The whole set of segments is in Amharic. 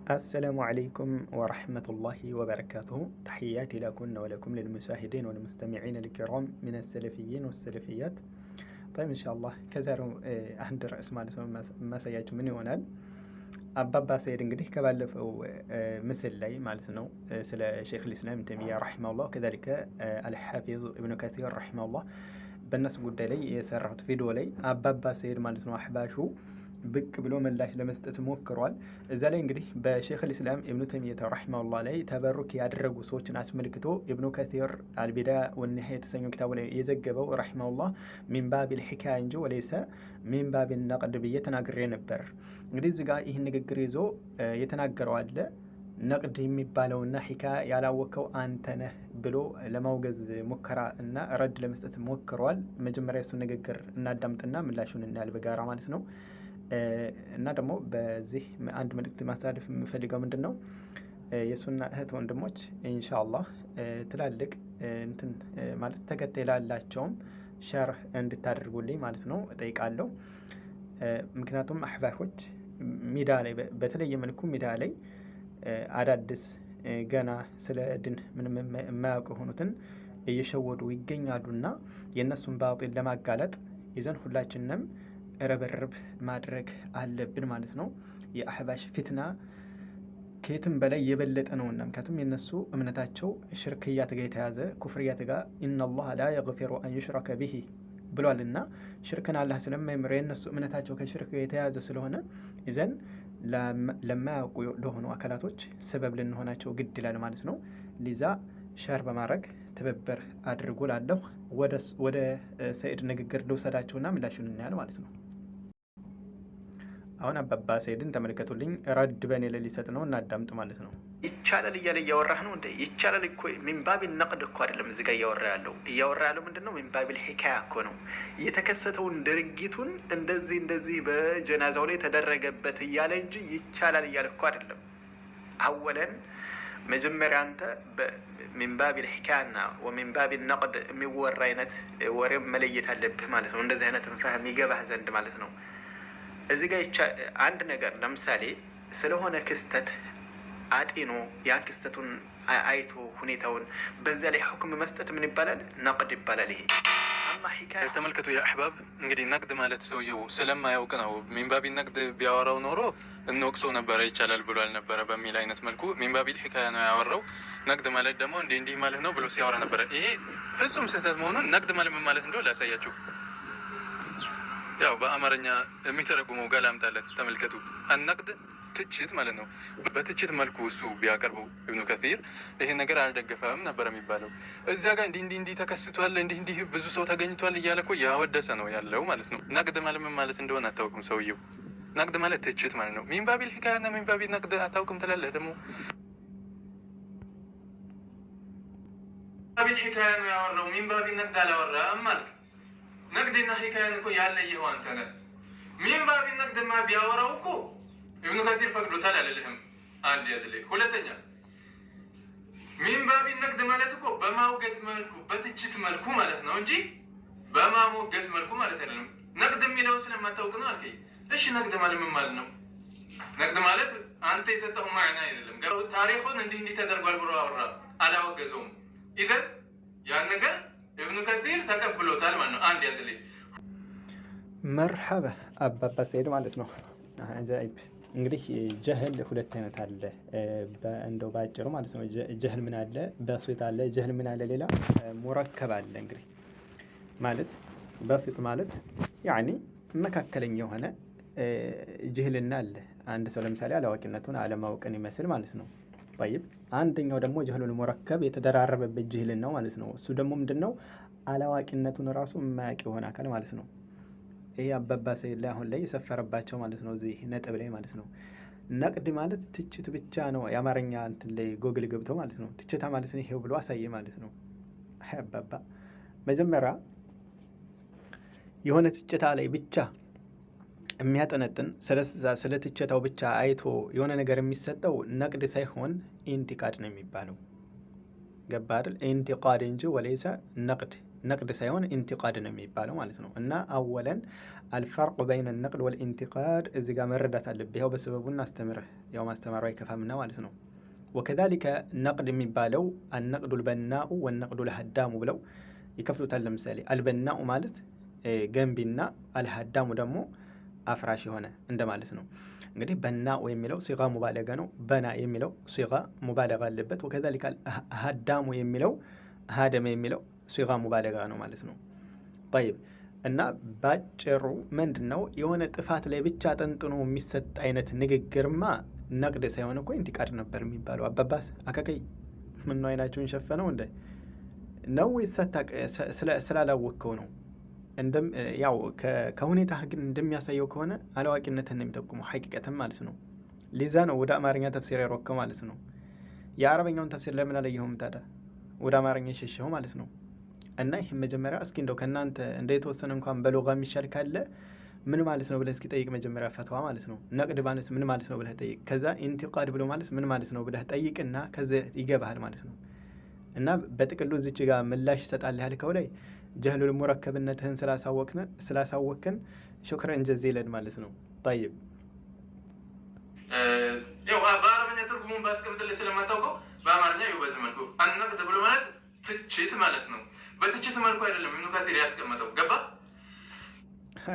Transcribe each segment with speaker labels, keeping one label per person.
Speaker 1: السلام عليكم ورحمة الله وبركاته. تحياتي لكم ولكم للمشاهدين والمستمعين الكرام من السلفيين والسلفيات. طيب إن شاء الله كزارو عند رأس ما سيأتي من يونال አባባ ሰይድ እንግዲህ ከባለፈው ምስል ላይ ማለት ነው ስለ ሼክ الإسلام ተይሚያ ረሂመሁላህ ከذلك አልሐፊዝ ኢብኑ ከሲር ረሂመሁላህ በእነሱ ጉዳይ ላይ የሰራሁት ቪዲዮ ላይ አባባ ሰይድ ማለት ነው አህባሹ ብቅ ብሎ ምላሽ ለመስጠት ሞክሯል። እዛ ላይ እንግዲህ በሼክ الإسلام ኢብኑ ተይሚያ ረሂመሁላህ ላይ ተበሩክ ያደረጉ ሰዎችን አስመልክቶ ኢብኑ ከሲር አልቢዳያ ወንኒሃያ የተሰኘው ኪታቡ ላይ የዘገበው ረሂመሁላህ ሚን ባቢል ሒካያ እንጂ ወለይሰ ሚን ባቢል ነቅድ ብዬ ተናግሬ ነበር። እንግዲህ እዚህ ጋር ይህን ንግግር ይዞ የተናገረው አለ ነቅድ የሚባለውና ሒካያ ያላወቀው አንተ ነህ ብሎ ለማውገዝ ሙከራ እና ረድ ለመስጠት ሞክሯል። መጀመሪያ እሱን ንግግር እናዳምጥና ምላሹን እናያል በጋራ ማለት ነው። እና ደግሞ በዚህ አንድ መልእክት ማስተላለፍ የምፈልገው ምንድን ነው የሱና እህት ወንድሞች ኢንሻአላህ ትላልቅ እንትን ማለት ተከታይ ላላቸውም ሸርህ እንድታደርጉልኝ ማለት ነው እጠይቃለሁ። ምክንያቱም አህባሾች ሚዲያ ላይ በተለየ መልኩ ሚዲያ ላይ አዳዲስ ገና ስለ ድን ምንም የማያውቁ የሆኑትን እየሸወዱ ይገኛሉና የእነሱን ባጢል ለማጋለጥ ይዘን ሁላችንም ረበረብ ማድረግ አለብን ማለት ነው። የአህባሽ ፊትና ከየትም በላይ የበለጠ ነውና ምክንያቱም የነሱ እምነታቸው ሽርክያት ጋር የተያዘ ኩፍርያት ጋር ኢነላህ ላ የግፊሩ አን ዩሽረከ ቢሂ ብሏልና ሽርክን አላህ ስለማይምር የነሱ እምነታቸው ከሽርክ ጋር የተያዘ ስለሆነ ይዘን ለማያውቁ ለሆኑ አካላቶች ሰበብ ልንሆናቸው ግድ ይላል ማለት ነው። ሊዛ ሸር በማድረግ ትብብር አድርጉ ላለሁ ወደ ሰይድ ንግግር ልውሰዳቸውና ምላሹን እናያል ማለት ነው። አሁን አባባ ሰይድን ተመልከቱልኝ። ረድ በኔ ላይ ሊሰጥ ነው እና አዳምጡ ማለት ነው። ይቻላል እያለ እያወራህ ነው እንዴ? ይቻላል እኮ ሚን ባቢል ነቅድ እኮ አይደለም እዚህ ጋር እያወራ ያለው ምንድነው? ሚን ባቢል ሒካያ እኮ ነው። የተከሰተውን ድርጊቱን እንደዚህ በጀናዛው ላይ ተደረገበት እያለ እንጂ ይቻላል እያለ እኮ አይደለም። አወለን መጀመሪያ አንተ ሚን ባቢል ሒካያና ወሚን ባቢል ነቅድ የሚወራ አይነት ወሬ መለየት አለብህ ማለት ነው። እንደዚህ አይነት ፈህም ይገባህ ዘንድ ማለት ነው። እዚህ ጋር አንድ ነገር ለምሳሌ ስለሆነ ክስተት አጢኖ ያን ክስተቱን አይቶ ሁኔታውን በዛ ላይ ሁክም መስጠት ምን ይባላል? ነቅድ ይባላል። ይሄ አማ ሒካያ
Speaker 2: ተመልከቱ። ያ አህባብ እንግዲህ ነቅድ ማለት ሰውየው ስለማያውቅ ነው። ሚን ባቢል ነቅድ ቢያወራው ኖሮ እንወቅሰው ነበረ ይቻላል ብሎ አልነበረ በሚል አይነት መልኩ ሚን ባቢል ሒካያ ነው ያወራው። ነቅድ ማለት ደግሞ እንዲህ ማለት ነው ብሎ ሲያወራ ነበረ። ይሄ ፍጹም ስህተት መሆኑን ነቅድ ማለት ምን ማለት እንደሆነ ላሳያችሁ። ያው በአማርኛ የሚተረጉመው ጋር ላምጣለት። ተመልከቱ። አነቅድ ትችት ማለት ነው። በትችት መልኩ እሱ ቢያቀርበው ኢብኑ ከሲር ይሄ ነገር አልደገፈም ነበር የሚባለው። እዚያ ጋር እንዲህ ተከስቷል፣ እንዲህ ብዙ ሰው ተገኝቷል እያለ እኮ ያወደሰ ነው ያለው ማለት ነው። ነቅድ ማለት ምን ማለት እንደሆነ አታውቅም ሰውየው። ነቅድ ማለት ትችት ማለት ነው። ሚን ባቢል ሒካያና ሚን ባቢል ነቅድ አታውቅም ትላለህ ደግሞ። ባቢል ሒካያ ነው ያወራው፣ ሚን ባቢል ነቅድ አላወራም ማለት ነቅድና ሒካያን እኮ ያለየው አንተ ነህ። ሚን ባቢል ነቅድማ ቢያወራው እኮ ኢብኑ ከሲር ፈቅዶታል አልልህም። አንድ ያዝልኝ። ሁለተኛ ሚን ባቢል ነቅድ ማለት እኮ በማውገዝ መልኩ በትችት መልኩ ማለት ነው እንጂ በማሞገዝ መልኩ ማለት አይደለም። ነቅድ የሚለው ስለማታውቅ ነው አልከኝ። እሺ ነቅድ ማለት ምን ማለት ነው? ነቅድ ማለት አንተ የሰጠው ማዕና አይደለም። ታሪኩን እንዲህ ተደርጓል ብሎ አወራ፣ አላወገዘውም። ኢዘን ያን ነገር ኢብኑ ከሲር ተቀብሎታል ማለት ነው። አንድ ያዝልኝ።
Speaker 1: መርሐባ አባባ ሰይድ ማለት ነው። አጃኢብ። እንግዲህ ጀህል ሁለት አይነት አለ እንደው ባጭሩ ማለት ነው። ጀህል ምን አለ? በሲጥ አለ። ጀህል ምን አለ? ሌላ ሙረከብ አለ። እንግዲህ ማለት በሲጥ ማለት ያኒ መካከለኛ የሆነ ጅህልና አለ። አንድ ሰው ለምሳሌ አላዋቂነቱን አለማወቅን ይመስል ማለት ነው። طيب አንደኛው ደግሞ ጀህሉል ሙረከብ የተደራረበበት ጅህልን ነው ማለት ነው። እሱ ደግሞ ምንድነው? አላዋቂነቱን ራሱ የማያውቅ የሆነ አካል ማለት ነው። ይሄ አባባ ሰይድ ላይ አሁን ላይ የሰፈረባቸው ማለት ነው። እዚህ ነጥብ ላይ ማለት ነው። ነቅድ ማለት ትችት ብቻ ነው። የአማርኛ እንትን ላይ ጎግል ገብቶ ማለት ነው ትችታ ማለት ነው ይሄው ብሎ አሳየ ማለት ነው። አይ አባባ መጀመሪያ የሆነ ትችታ ላይ ብቻ የሚያጠነጥን ስለ ትችታው ብቻ አይቶ የሆነ ነገር የሚሰጠው ነቅድ ሳይሆን ኢንቲቃድ ነው የሚባለው። ገባ አይደል? ኢንቲቃድ እንጂ ወለይሰ ነቅድ። ነቅድ ሳይሆን ኢንቲቃድ ነው የሚባለው ማለት ነው። እና አወለን አልፈርቁ በይነ ነቅድ ወልኢንቲቃድ እዚህ ጋር መረዳት አለብህ። ያው በሰበቡና አስተምርህ ያው ማስተማሩ አይከፋምና ማለት ነው። ወከዛሊከ ነቅድ የሚባለው አልነቅዱ ልበናኡ ወነቅዱ ልሀዳሙ ብለው ይከፍሉታል። ለምሳሌ አልበናኡ ማለት ገንቢና አልሀዳሙ ደግሞ አፍራሽ የሆነ እንደማለት ነው። እንግዲህ በናኡ የሚለው ሲጋ ሙባለጋ ነው። በና የሚለው ሲጋ ሙባለጋ አለበት። ወከዛሊከ ሀዳሙ የሚለው ሀደመ የሚለው ሲጋ ሙባለጋ ነው ማለት ነው። ጠይብ እና ባጭሩ ምንድን ነው የሆነ ጥፋት ላይ ብቻ ጠንጥኖ የሚሰጥ አይነት ንግግርማ ነቅድ ሳይሆን እኮ ኢንቲቃድ ነበር የሚባለው። አባባስ አካከይ ምን ነው አይናችሁን ሸፈነው እንደ ነው ይሰታቅ ስላላወቅከው ነው። ያው ከሁኔታ ግን እንደሚያሳየው ከሆነ አላዋቂነትን የሚጠቁመው ሐቂቀትን ማለት ነው። ሊዛ ነው ወደ አማርኛ ተፍሲር ያሮከው ማለት ነው። የአረበኛውን ተፍሲር ለምን አለየኸውም ታዲያ? ወደ አማርኛ የሸሸኸው ማለት ነው። እና ይህም መጀመሪያ እስኪ እንደው ከእናንተ እንደ የተወሰነ እንኳን በሎጋ የሚሻል ካለ ምን ማለት ነው ብለህ እስኪ ጠይቅ። መጀመሪያ ፈትዋ ማለት ነው። ነቅድ ማለት ምን ማለት ነው ብለህ ጠይቅ። ከዛ ኢንቲቃድ ብሎ ማለት ምን ማለት ነው ብለህ ጠይቅና ከዚ ይገባሃል ማለት ነው። እና በጥቅሉ እዚች ጋር ምላሽ ይሰጣል ያልከው ላይ ጀህሉል ሙረከብነትህን ስላሳወክን ሹክረን ጀዚለን ማለት ነው። ጠይብ
Speaker 2: ያው በአረበኛ ትርጉሙን ባስቀምጥልህ ስለማታውቀው በአማርኛ ይኸው በዚህ መልኩ አልነቅድ ብሎ ማለት ትችት ማለት ነው። በትችት መልኩ አይደለም ኢብኑ ከሲር ያስቀመጠው። ገባ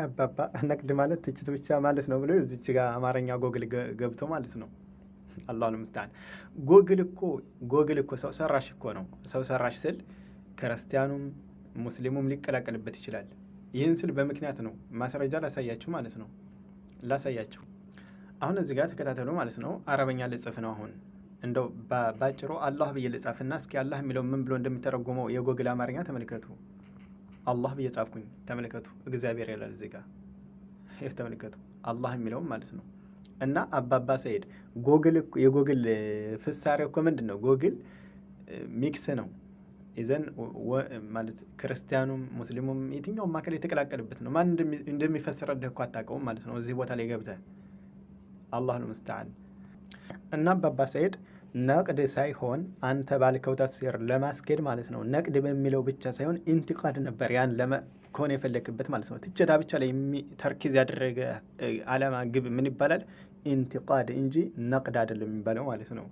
Speaker 1: አባባ ነቅድ ማለት ትችት ብቻ ማለት ነው ብሎ እዚች ጋር አማርኛ ጎግል ገብቶ ማለት ነው። አላሁ ሙስተዓን። ጎግል እኮ ሰው ሰራሽ እኮ ነው። ሰው ሰራሽ ስል ክርስቲያኑም ሙስሊሙም ሊቀላቀልበት ይችላል። ይህን ስል በምክንያት ነው። ማስረጃ ላሳያችሁ ማለት ነው። ላሳያችሁ አሁን እዚህ ጋር ተከታተሉ ማለት ነው። አረበኛ ልጽፍ ነው አሁን እንደው ባጭሩ አላህ ብዬ ልጻፍና እስኪ አላህ የሚለው ምን ብሎ እንደሚተረጎመው የጎግል አማርኛ ተመልከቱ። አላህ ብዬ ጻፍኩኝ፣ ተመልከቱ። እግዚአብሔር ይላል እዚህ ጋር ይህ ተመልከቱ፣ አላህ የሚለውም ማለት ነው። እና አባባ ሰይድ የጎግል ፍሳሪ እኮ ምንድን ነው? ጎግል ሚክስ ነው። ይዘን ማለት ክርስቲያኑም ሙስሊሙም የትኛውም አካል የተቀላቀልበት ነው። ማን እንደሚፈስረልህ እኮ አታውቀውም ማለት ነው። እዚህ ቦታ ላይ ገብተህ አላሁ ሙስተዓን። እና አባባ ሰይድ ነቅድ ሳይሆን አንተ ባልከው ተፍሲር ለማስኬድ ማለት ነው። ነቅድ በሚለው ብቻ ሳይሆን ኢንቲቃድ ነበር ያን ከሆነ የፈለክበት ማለት ነው። ትችታ ብቻ ላይ ተርኪዝ ያደረገ አላማ ግብ ምን ይባላል? ኢንቲቃድ እንጂ ነቅድ አይደለም የሚባለው ማለት ነው።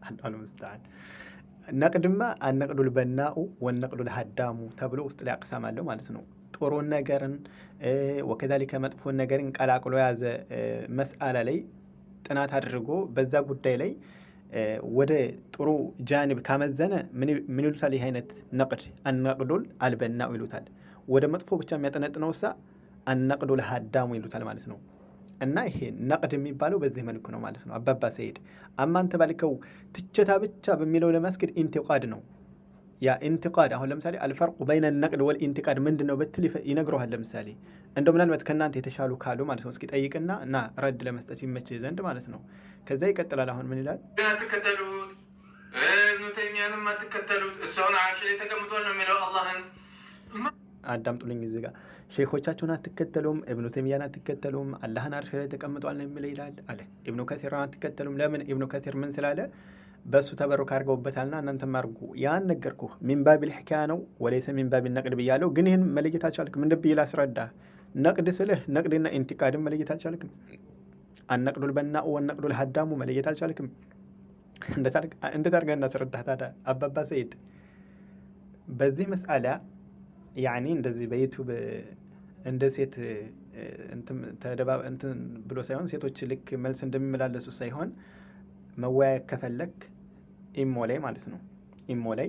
Speaker 1: አላሁ ሙስተዓን። ነቅድማ አነቅዱል በናኡ ወነቅዱል ሀዳሙ ተብሎ ውስጥ ላይ አቅሳም አለው ማለት ነው። ጥሩን ነገርን ወከዛሊከ መጥፎን ነገርን ቀላቅሎ የያዘ መስአላ ላይ ጥናት አድርጎ በዛ ጉዳይ ላይ ወደ ጥሩ ጃኒብ ካመዘነ ምን ይሉታል? ይህ አይነት ነቅድ አነቅዱል አልበናኡ ይሉታል። ወደ መጥፎ ብቻ የሚያጠነጥነው ሳ አነቅዱል ሀዳሙ ይሉታል ማለት ነው። እና ይሄ ነቅድ የሚባለው በዚህ መልኩ ነው ማለት ነው። አባባ ሰይድ አማንተ ባልከው ትችታ ብቻ በሚለው ለማስገድ ኢንቲቃድ ነው። ያ ኢንቲቃድ አሁን ለምሳሌ አልፈርቁ በይነ ነቅድ ወልኢንቲቃድ ምንድን ነው ብትል ይነግረዋል። ለምሳሌ እንደው ምናልባት ከእናንተ የተሻሉ ካሉ ማለት ነው እስኪ ጠይቅና እና ረድ ለመስጠት ይመችህ ዘንድ ማለት ነው። ከዛ ይቀጥላል። አሁን ምን ይላል?
Speaker 2: አትከተሉት፣ ኢብኑ ተይሚያንም አትከተሉት፣ እሱ አሁን ዓርሽ ላይ ተቀምጧል ነው የሚለው። አላህን
Speaker 1: አዳምጡልኝ። እዚህ ጋር ሼኾቻችሁን አትከተሉም፣ ኢብኑ ተይሚያን አትከተሉም፣ አላህን ዓርሽ ላይ ተቀምጧል ነው የሚለው ይላል አለ። ኢብኑ ከሲርን አትከተሉም። ለምን? ኢብኑ ከሲር ምን ስላለ በሱ ተበሩክ አድርገውበታልና እናንተም አድርጉ። ያን ነገርኩህ ሚንባቢል ሒካያ ነው ወለይሰ ሚንባቢል ነቅድ ብያለሁ። ግን ይህን መለየት አልቻልክም። እንደ ብዬ ላስረዳህ። ነቅድ ስልህ ነቅድና ኢንቲቃድን መለየት አልቻልክም። አነቅዱል በናኡ ወነቅዱል ሀዳሙ መለየት አልቻልክም። እንዴት አድርገህ እናስረዳህ ታዲያ? አባባ ሰይድ በዚህ መስአላ ያኒ እንደዚህ በዩቱብ እንደ ሴት እንትን ብሎ ሳይሆን ሴቶች ልክ መልስ እንደሚመላለሱ ሳይሆን መወያየት ከፈለክ ኢሞ ላይ ማለት ነው። ኢሞ ላይ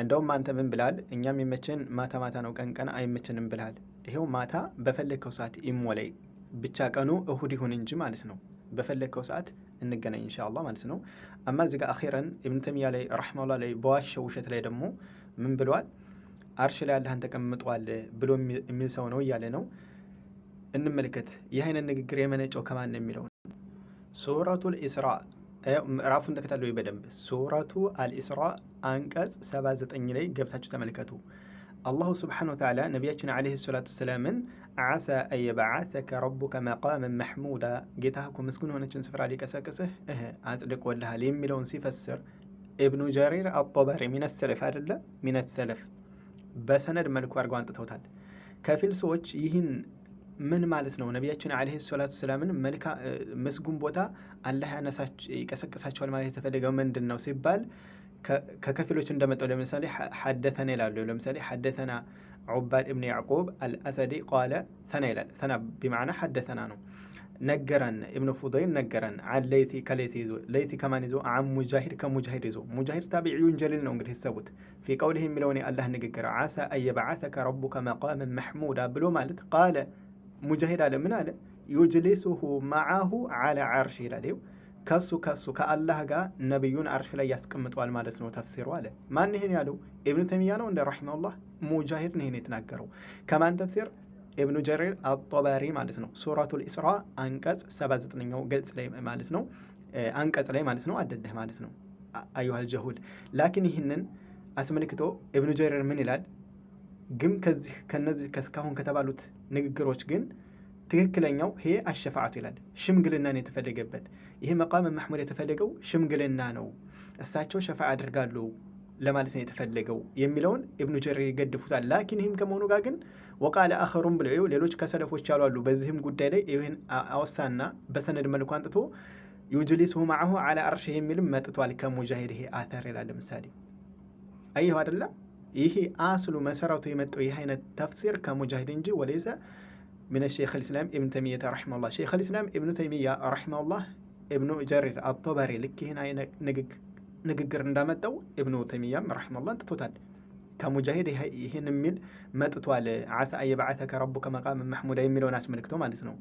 Speaker 1: እንደውም አንተ ምን ብላል? እኛም የሚመችን ማታ ማታ ነው፣ ቀን ቀን አይመችንም ብላል። ይሄው ማታ በፈለግከው ሰዓት ኢሞ ላይ ብቻ ቀኑ እሁድ ይሁን እንጂ ማለት ነው። በፈለግከው ሰዓት እንገናኝ ኢንሻአላህ ማለት ነው። አማ እዚህ ጋር አኺረን ኢብኑ ተይሚያ ላይ ረሂመሁላህ ላይ በዋሸው ውሸት ላይ ደግሞ ምን ብሏል? አርሽ ላይ አላህን ተቀምጧል ብሎ የሚል ሰው ነው እያለ ነው። እንመልከት። ይህ አይነት ንግግር የመነጨው ከማን ነው የሚለው ሱረቱል ኢስራ ምዕራፉን ተከታተሉ በደንብ። ሱረቱ አልኢስራ አንቀጽ 79 ላይ ገብታችሁ ተመልከቱ። አላሁ ስብሓነሁ ወተዓላ ነቢያችን ዓለይሂ ሰላቱ ወሰላምን ዓሳ አየበዓተከ ረቡከ መቃመን መሕሙዳ ጌታህ እኮ ምስጉን የሆነችን ስፍራ ሊቀሰቅስህ አጽድቆልሃል የሚለውን ሲፈስር ኢብኑ ጀሪር አጠበሪ ሚነ ሰለፍ አይደለ? ሚነ ሰለፍ በሰነድ መልኩ አድርገው አንጥተውታል። ከፊል ሰዎች ይህን ምን ማለት ነው? ነቢያችን ዓለይሂ ሰላቱ ሰላምን መስጉን ቦታ አላህ ይቀሰቅሳቸዋል ማለት የተፈለገው ምንድን ነው ሲባል ከከፊሎች እንደመጣው ለምሳሌ ሐደተና ይላሉ። ለምሳሌ ሐደተና ዑባድ ኢብኑ ያዕቁብ አልአሰዲ ቃለ ተና ይላል። ተና ቢማዕና ሐደተና ነው። ነገረን ኢብኑ ፉደይል ነገረን አን ለይቲ ከለይቲ ይዞ ለይቲ ከማን ይዞ አን ሙጃሂድ ከሙጃሂድ ይዞ ሙጃሂድ ታቢዒዩን ጀሊል ነው። እንግዲህ ሰቡት ፊ ቀውሊህ የሚለውን የአላህ ንግግር ዓሳ አየበዓተከ ረቡከ መቃመን መሕሙዳ ብሎ ማለት ቃለ ሙጃሂድ አለ ምን አለ? ዩጅሊሱሁ መዓሁ ዓላ ዓርሽ ይላል። ከሱ ከአላህ ጋር ነቢዩን አርሽ ላይ ያስቀምጠዋል ማለት ነው ተፍሲሩ አለ። ማን ይህን ያለው? ኢብኑ ተይሚያ ነው እንደ ረሒመሁላህ። ሙጃሂድ ነው ይህን የተናገረው። ከማን ተፍሲር? ኢብኑ ጀሪር አጦበሪ ማለት ነው። ሱረቱል ኢስራ አንቀጽ 79ኛው ገጽ ላይ ማለት ነው አንቀጽ ላይ ማለት ነው አደደህ ማለት ነው አዩሃል ጀሁል። ላኪን ይህንን አስመልክቶ ኢብኑ ጀሪር ምን ይላል? ግን ከነዚህ ከስካሁን ከተባሉት ንግግሮች ግን ትክክለኛው ይሄ አሸፋዓቱ ይላል። ሽምግልናን የተፈለገበት ይሄ መቃም መሕሙድ የተፈለገው ሽምግልና ነው። እሳቸው ሸፋ ያደርጋሉ ለማለት ነው የተፈለገው የሚለውን ኢብኑ ጀሪር ይገድፉታል። ላኪን ይህም ከመሆኑ ጋር ግን ወቃለ አኸሩም ብለው ሌሎች ከሰለፎች ያሉ አሉ። በዚህም ጉዳይ ላይ ይህን አወሳና በሰነድ መልኩ አንጥቶ ዩጅሊሱሁ መዐሁ ዐላ አርሺህ የሚልም መጥቷል ከሙጃሂድ። ይሄ አተር ይላል። ለምሳሌ አየሁ አይደለ? ይሄ አስሉ መሰረቱ የመጣው ይህ አይነት ተፍሲር ከሙጃሂድ እንጂ ወለይሰ ምን ሸይኽ አልኢስላም ኢብኑ ተይሚያ ረሒመሁላህ። ሸይኽ አልኢስላም ኢብኑ ተይሚያ ረሒመሁላህ ኢብኑ ጀሪር አጦበሪ ልክ ይህን አይነት ንግግር እንዳመጣው ኢብኑ ተይሚያም ረሒመሁላህ አንጥቶታል። ከሙጃሂድ ይህን የሚል መጥቷል። ዓሳ አየበዓተከ ረቡከ መቃመን መሕሙዳ የሚለውን አስመልክቶ ማለት ነው።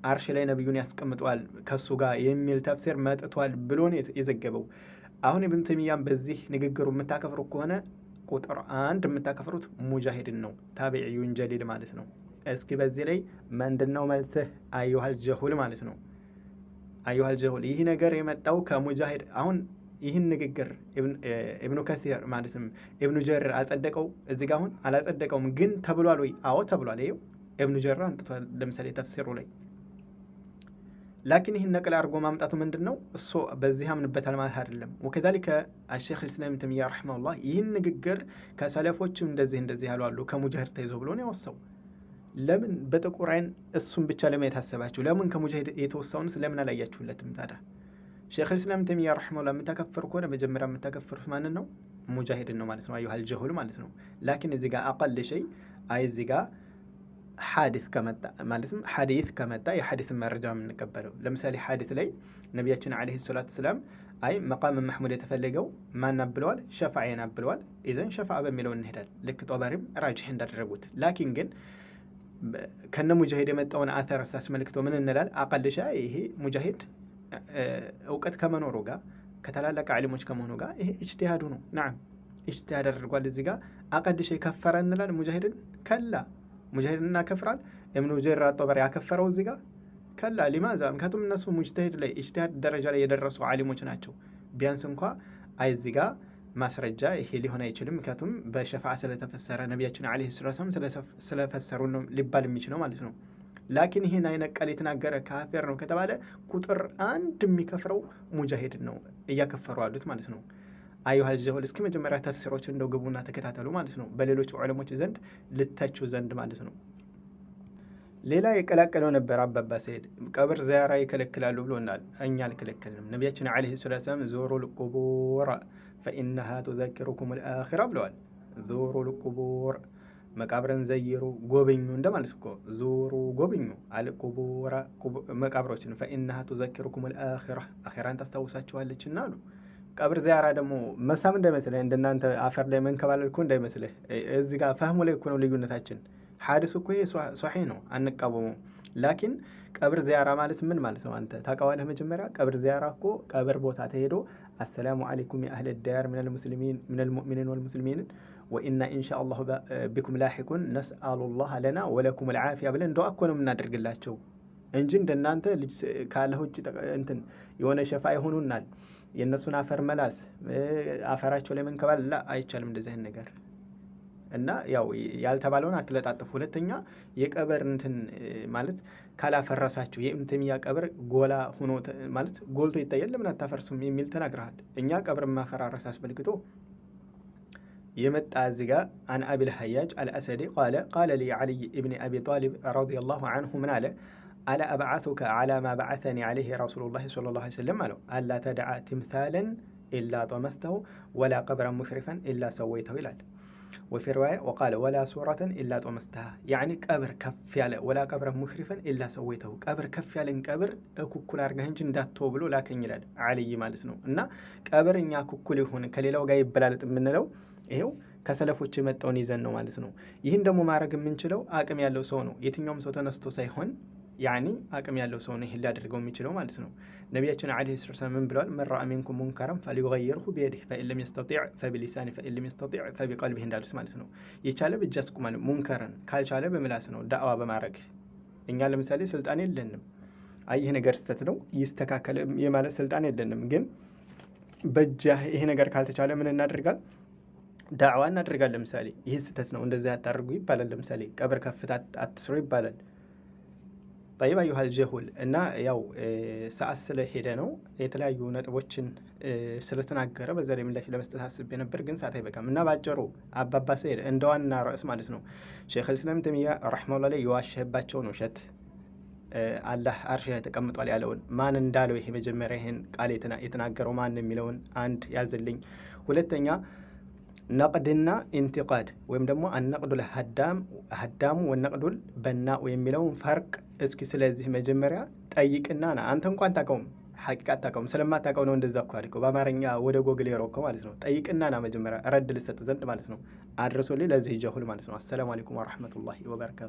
Speaker 1: አርሽ ላይ ነቢዩን ያስቀምጠዋል ከሱ ጋር የሚል ተፍሲር መጥቷል ብሎ ነው የዘገበው። አሁን ኢብኑ ተይሚያም በዚህ ንግግሩ የምታከፍሩ ከሆነ ቁጥር 1 የምታከፍሩት ሙጃሂድን ነው፣ ታቢዒዩን ጀሊል ማለት ነው። እስኪ በዚህ ላይ ምንድነው መልስህ? አዩሃል ጀሁል ማለት ነው። አዩሃል ጀሁል ይህ ነገር የመጣው ከሙጃሂድ። አሁን ይህን ንግግር ኢብኑ ከሲር ማለትም ኢብኑ ጀሪር አጸደቀው? እዚህ ጋር አሁን አላጸደቀውም፣ ግን ተብሏል ወይ? አዎ ተብሏል። ይኸው ኢብኑ ጀሪር አንጥቷል ለምሳሌ ተፍሲሩ ላይ። ላኪን ይህን ነቅል አድርጎ ማምጣቱ ምንድን ነው? እሱ በዚህ አምንበታል ማለት አይደለም። ወከዛሊከ አሸይኽ አልኢስላም ኢብኑ ተይሚያ ረሒመሁላህ ይህን ንግግር ከሰለፎችም እንደዚህ ያሉ አሉ ከሙጃሂድ ተይዞ ብሎ ነው ያወሳው። ለምን በጥቁር አይን እሱን ብቻ ለማየት አሰባችሁ? ለምን ከሙጃሂድ የተወሳውን ስለምን አላያችሁለትም ታዲያ? ሸይኽ አልኢስላም ኢብኑ ተይሚያ ረሒመሁላህ የምታከፍሩ ከሆነ መጀመሪያ የምታከፍሩት ማንን ነው? ሙጃሂድን ነው ማለት ነው። አዩሃል ጀሁል ማለት ነው። ላኪን እዚህ ጋር አቀል ሸይ እዚህ ጋር ሐዲስ ከመጣ ማለትም ሐዲስ ከመጣ የሐዲስን መረጃ የምንቀበለው። ለምሳሌ ሐዲስ ላይ ነቢያችን ዓለይሂ ሰላቱ ሰላም መቃም መሕሙድ የተፈለገው ማን ብለዋል? ሸፋዓን ብለዋል። ኢዘን ሸፋዓ በሚለው እንሄዳል። ልክ ጦበሪም ራጅህ እንዳደረጉት። ላኪን ግን ከነ ሙጃሂድ የመጣውን አተር አስመልክቶ ምን እንላል? አቀል ሸይ ይሄ ሙጃሂድ እውቀት ከመኖሩ ጋር ከታላላቅ ዓሊሞች ከመሆኑ ጋር ይሄ ኢጅቲሃዱ ነው። ናም ኢጅቲሃድ አድርጓል። እዚህ ጋር አቀል ሸይ ከፈረ እንላል ሙጃሂድን? ከላ ሙጃሂድን እናከፍራል። ኢብኑ ጀሪር አጦበሪ ያከፈረው እዚህ ጋር ከላ። ሊማዛ? ምክንያቱም እነሱ ሙጅተሂድ ላይ ኢጅቲሃድ ደረጃ ላይ የደረሱ ዓሊሞች ናቸው። ቢያንስ እንኳ እዚህ ጋር ማስረጃ ይሄ ሊሆን አይችልም። ምክንያቱም በሸፋዓ ስለተፈሰረ ነቢያችን ዓለይሂ ሰላም ስለፈሰሩ ነው ሊባል የሚችለው ማለት ነው። ላኪን ይህን አይነት ቃል የተናገረ ካፊር ነው ከተባለ ቁጥር 1 የሚከፍረው ሙጃሂድን ነው እያከፈሩ ያሉት ማለት ነው። አዩሃል ጀሁል እስኪ መጀመሪያ ተፍሲሮች እንደው ግቡና ተከታተሉ ማለት ነው፣ በሌሎች ዑለሞች ዘንድ ልተቹ ዘንድ ማለት ነው። ሌላ የቀላቀለው ነበር አባባ ሰይድ ቀብር ዚያራ ይከለክላሉ ብሎናል። እኛ አልከለከልንም። ነቢያችን ዓለይሂ ሰላም ዙሩ ልቁቡር ፈኢነሃ ቱዘኪሩኩም ልአኺራ ብለዋል። ዙሩ ልቁቡር መቃብርን ዘይሩ ጎብኙ እንደማለት እኮ ዙሩ ጎብኙ አልቁቡራ መቃብሮችን ፈኢነሃ ቱዘኪሩኩም ልአኺራ አኺራን ታስታውሳችኋለችና አሉ። ቀብር ዚያራ ደግሞ መሳም እንዳይመስልህ፣ እንደናንተ አፈር ላይ መንከባለል እኮ እንዳይመስልህ። እዚህ ጋር ፈህሙ ላይ እኮ ነው ልዩነታችን። ሐዲስ እኮ ይሄ ሷሂህ ነው አንቃወመው። ላኪን ቀብር ዚያራ ማለት ምን ማለት ነው? አንተ ታውቃለህ? መጀመሪያ ቀብር ዚያራ እኮ ቀብር ቦታ ተሄዶ አሰላሙ አለይኩም ያ አህለ ዳር ሚነል ሙእሚኒን ወልሙስሊሚን ወኢና ኢንሻአላሁ ቢኩም ላሂቁን ነስአሉላህ ለና ወለኩም አልዓፊያ ብለን እንደው እኮ ነው የምናደርግላቸው እንጂ እንደናንተ ልጅ ካለህ ውጭ እንትን የሆነ ሸፋ ይሆኑናል የእነሱን አፈር መላስ አፈራቸው ላይ መንከባል አይቻልም እንደዚህ አይነት ነገር። እና ያው ያልተባለውን አትለጣጥፉ። ሁለተኛ የቀብር እንትን ማለት ካላፈረሳችሁ የኢብኑ ተይሚያ ቀብር ጎላ ሆኖ ማለት ጎልቶ ይታያል ለምን አታፈርሱም የሚል ተናግረሃል። እኛ ቀብር ማፈራረስ አስመልክቶ የመጣ እዚህ ጋር አን አቢል ሀያጅ አልአሰዲ ቃለ ሊ ዓሊይ ኢብኒ አቢ ጣሊብ ረዲየላሁ አንሁ ምን አለ አላ አብዓቱከ ዓላ ማ በዓተኒ ዓለይህ ረሱሉላህ ሰለላሁ ዐለይሂ ወሰለም አለው አላ ተድዓ ትምታለን ኢላ ጠመስተሁ ወላ ቀብረን ሙሽሪፈን ኢላ ሰወይተሁ ይላል። ወፊ ሪዋያ ወቃለ ወላ ሱረተን ኢላ ጠመስተሃ ያኒ ቀብር ከፍ ያለ ወላ ቀብረን ሙሽሪፈን ኢላ ሰወይተሁ ቀብር ከፍ ያለን ቀብር እኩኩል አድርገህ እንጂ እንዳትተው ብሎ ላከኝ ይላል ዓሊይ ማለት ነው። እና ቀብር እኛ እኩል ይሁን ከሌላው ጋር ይበላለጥ የምንለው ይሄው ከሰለፎች የመጣውን ይዘን ነው ማለት ነው። ይህን ደግሞ ማድረግ የምንችለው አቅም ያለው ሰው ነው። የትኛውም ሰው ተነስቶ ሳይሆን ያኒ አቅም ያለው ሰው ነው ይሄን ሊያደርገው የሚችለው ማለት ነው። ነቢያችን ዓለይሂ ሰላም ምን ብለዋል? መን ረአ ሚንኩም ሙንከረን ፈሊዩገይርሁ ቢየዲህ ፈኢን ለም የስተጢዕ ፈቢሊሳኒህ ፈኢን ለም የስተጢዕ ፈቢቀልቢህ እንዳሉት ማለት ነው። የቻለ በእጅ ያስቁማል። ሙንከረን ካልቻለ በምላስ ነው ዳዕዋ በማድረግ እኛ ለምሳሌ ስልጣን የለንም። አይ ይሄ ነገር ስህተት ነው ይስተካከል የማለት ስልጣን የለንም። ግን በእጅ ይሄ ነገር ካልተቻለ ምን እናደርጋል? ዳዕዋ እናደርጋለን። ለምሳሌ ይሄ ስህተት ነው እንደዛ ያታደርጉ ይባላል። ለምሳሌ ቀብር ከፍታ አትስሩ ይባላል። ጠይብ አዩሃል ጀሁል እና ያው ሰዓት ስለሄደ ነው የተለያዩ ነጥቦችን ስለተናገረ በዛ ላይ ምላሽ ለመስጠት አስቤ ነበር፣ ግን ሰዓት አይበቃም እና ባጭሩ አባባ ሰይድ እንደ ዋና ርዕስ ማለት ነው ሼኹል ኢስላም ተይሚያ ረሒመሁላህ ላይ የዋሸህባቸውን ውሸት አላህ አርሽህ ተቀምጧል ያለውን ማን እንዳለው ይሄ መጀመሪያ ይሄን ቃል የተናገረው ማን የሚለውን አንድ ያዝልኝ። ሁለተኛ ነቅድና ኢንቲቃድ ወይም ደግሞ አነቅዱል ሀዳሙ ወነቅዱል በናኡ የሚለውን ፈርቅ እስኪ ስለዚህ መጀመሪያ ጠይቅና ና። አንተ እንኳን ታውቀውም ሐቂቃ አታውቀውም። ስለማታውቀው ነው እንደዛ እኮ አልከው በአማርኛ ወደ ጎግል የሮከው ማለት ነው። ጠይቅና ና መጀመሪያ ረድ ልሰጥ ዘንድ ማለት ነው። አድርሶልኝ ለዚህ ጀሁል ማለት ነው። አሰላሙ አለይኩም ወረሕመቱላሂ ወበረካቱ።